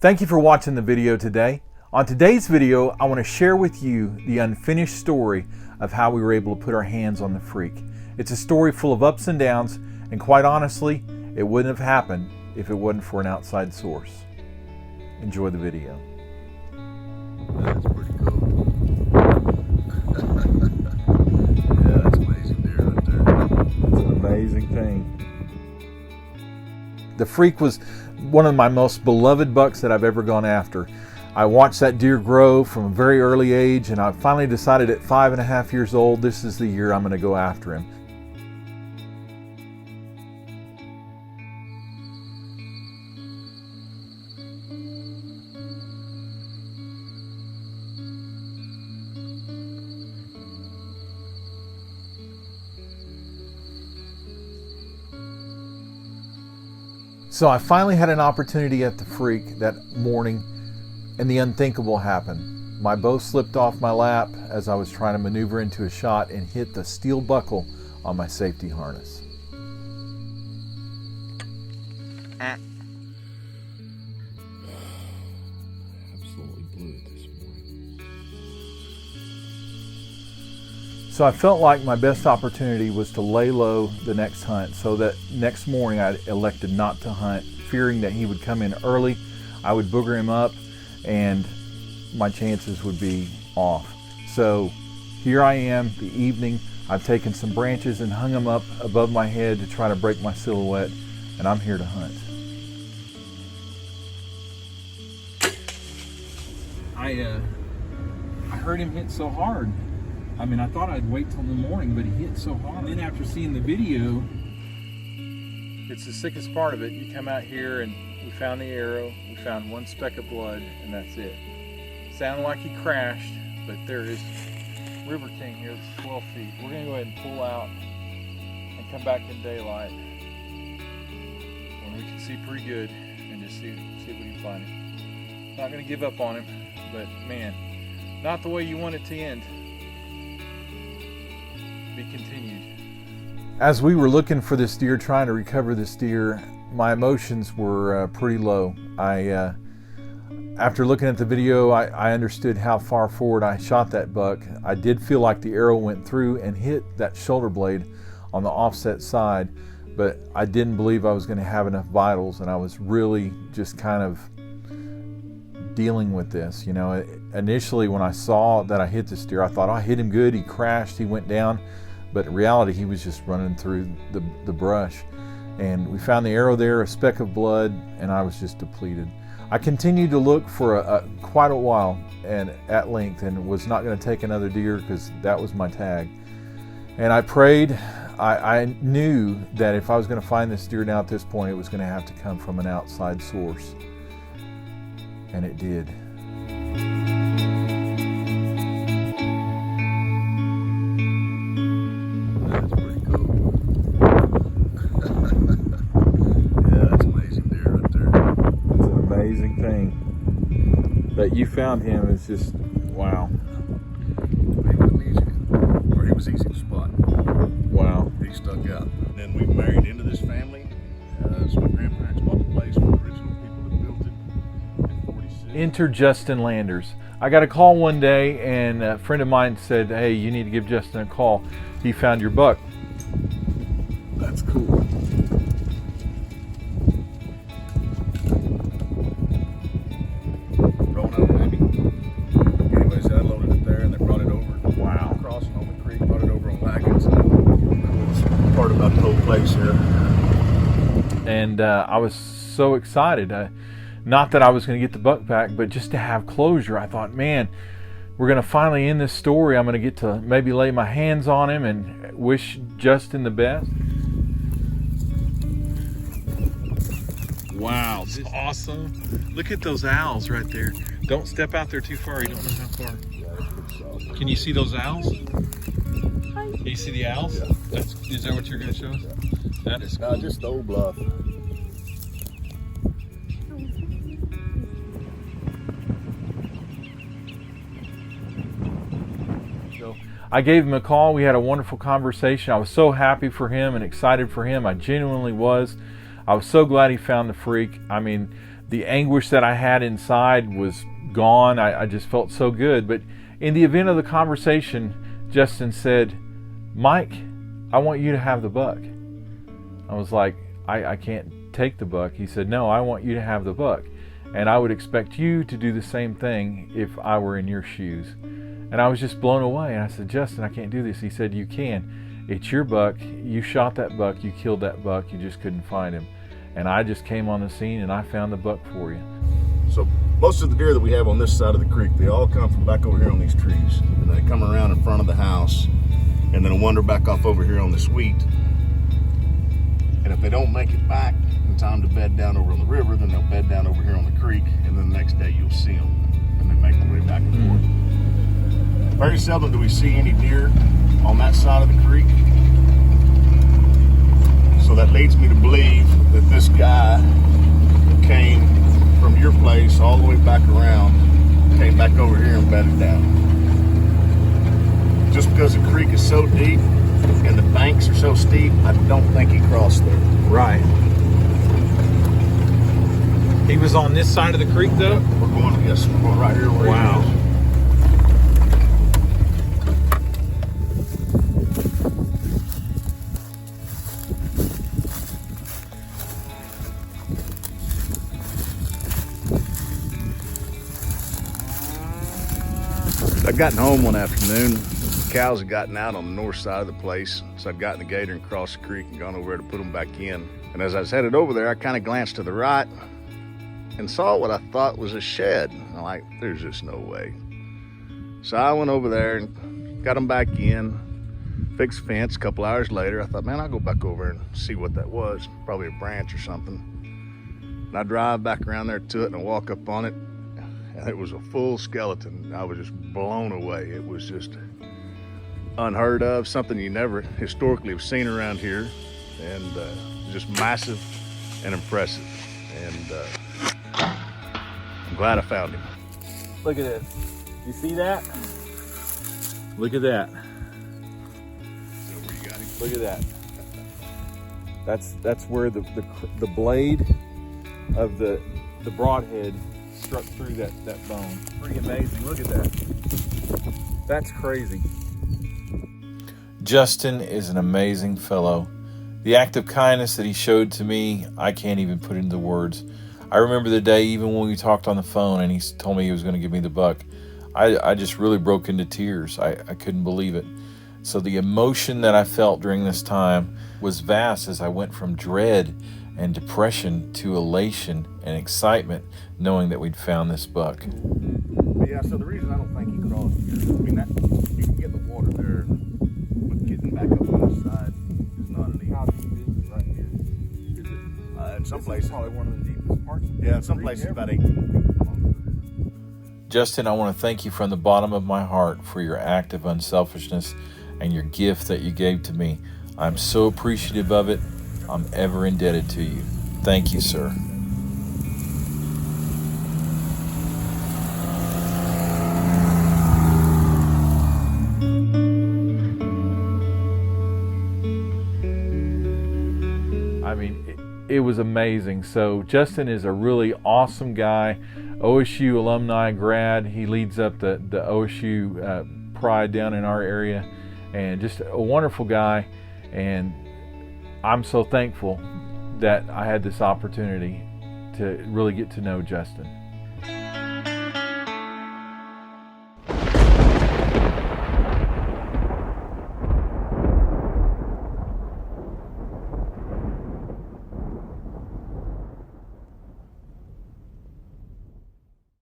Thank you for watching the video today. On today's video, I want to share with you the unfinished story of how we were able to put our hands on the freak. It's a story full of ups and downs, and quite honestly, it wouldn't have happened if it wasn't for an outside source. Enjoy the video. That's pretty cool. Yeah, that's amazing deer right there. It's an amazing thing. The freak was one of my most beloved bucks that I've ever gone after. I watched that deer grow from a very early age, and I finally decided at 5.5 years old, this is the year I'm going to go after him. So I finally had an opportunity at the freak that morning, and the unthinkable happened. My bow slipped off my lap as I was trying to maneuver into a shot and hit the steel buckle on my safety harness. Absolutely blew it this morning. So I felt like my best opportunity was to lay low the next hunt, so that next morning I elected not to hunt, fearing that he would come in early, I would booger him up, and my chances would be off. So here I am, the evening. I've taken some branches and hung them up above my head to try to break my silhouette, and I'm here to hunt. I heard him hit so hard. I mean, I thought I'd wait till the morning, but he hit so hard. And then after seeing the video, it's the sickest part of it. You come out here and we found the arrow, we found one speck of blood, and that's it. Sounded like he crashed, but there is River King here, it's 12 feet. We're gonna go ahead and pull out and come back in daylight when we can see pretty good and just see if we can find him. Not gonna give up on him, but man, not the way you want it to end. Be continued. As we were looking for this deer, trying to recover this deer, my emotions were pretty low. After looking at the video, I understood how far forward I shot that buck. I did feel like the arrow went through and hit that shoulder blade on the offset side, but I didn't believe I was going to have enough vitals, and I was really just kind of dealing with this. You know, initially when I saw that I hit this deer, I thought, oh, I hit him good, he crashed, he went down. But in reality, he was just running through the brush. And we found the arrow there, a speck of blood, and I was just depleted. I continued to look for quite a while and at length, and was not going to take another deer because that was my tag. And I prayed. I knew that if I was going to find this deer now at this point, it was going to have to come from an outside source. And it did. That's pretty cool. Yeah, that's amazing deer right there. It's an amazing thing. That you found him is just, wow. He wasn't easy, or he was easy to spot. Wow. He stuck out. And then we married into this family. So my grandparents bought the place from the original people that built it in 46. Enter Justin Landers. I got a call one day, and a friend of mine said, hey, you need to give Justin a call. He found your buck. That's cool. Rolling out of Miami. Anyways, I loaded it there and they brought it over. Wow. Crossing on the creek, brought it over on wagons. That was part about the whole place here. And I was so excited. Not that I was going to get the buck back, but just to have closure. I thought, man, we're going to finally end this story. I'm going to get to maybe lay my hands on him and wish Justin the best. Wow, this is awesome. Look at those owls right there. Don't step out there too far. You don't know how far. Can you see those owls? Can you see the owls? Yeah. Is that what you're going to show us? That is cool. Just the old bluff. I gave him a call. We had a wonderful conversation. I was so happy for him and excited for him. I genuinely was. I was so glad he found the freak. I mean, the anguish that I had inside was gone. I just felt so good. But in the event of the conversation, Justin said, "Mike, I want you to have the buck." I was like, I can't take the buck. He said, "No, I want you to have the buck. And I would expect you to do the same thing if I were in your shoes." And I was just blown away. And I said, "Justin, I can't do this." He said, "You can. It's your buck. You shot that buck. You killed that buck. You just couldn't find him. And I just came on the scene and I found the buck for you." So most of the deer that we have on this side of the creek, they all come from back over here on these trees. And they come around in front of the house and then wander back off over here on this wheat. And if they don't make it back in time to bed down over on the river, then they'll bed down over here on the creek, and then the next day you'll see them. And they make their way back and forth. Very seldom do we see any deer on that side of the creek. So that leads me to believe that this guy came from your place all the way back around, came back over here and bedded down. Just because the creek is so deep and the banks are so steep, I don't think he crossed there. Right. He was on this side of the creek though? We're going right here where he is. I'd gotten home one afternoon. The cows had gotten out on the north side of the place, so I'd gotten the gator and crossed the creek and gone over there to put them back in. And as I was headed over there, I kind of glanced to the right and saw what I thought was a shed. I'm like, there's just no way. So I went over there and got them back in, fixed the fence. A couple hours later, I thought, man, I'll go back over and see what that was. Probably a branch or something. And I drive back around there to it and I walk up on it. And it was a full skeleton. I was just blown away. It was just unheard of, something you never historically have seen around here, and just massive and impressive. And I'm glad I found him. Look at this. You see that? Look at that. So where you got him? Look at that. That's where the blade of the broadhead struck through that bone. Pretty amazing. Look at that. That's crazy. Justin is an amazing fellow. The act of kindness that he showed to me, I can't even put into words. I remember the day, even when we talked on the phone and he told me he was going to give me the buck, I just really broke into tears. I couldn't believe it. So the emotion that I felt during this time was vast as I went from dread and depression to elation and excitement, knowing that we'd found this buck. But yeah, so the reason I don't think he crossed here, I mean, that you can get the water there, but getting back up on this side is not an easy. How deep is it right here? Is it? In some places, probably one of the deepest parts. Yeah, in some places about 18 feet. Justin, I want to thank you from the bottom of my heart for your act of unselfishness and your gift that you gave to me. I'm so appreciative of it. I'm ever indebted to you. Thank you, sir. I mean, it was amazing. So Justin is a really awesome guy, OSU alumni grad. He leads up the OSU pride down in our area, and just a wonderful guy. And I'm so thankful that I had this opportunity to really get to know Justin.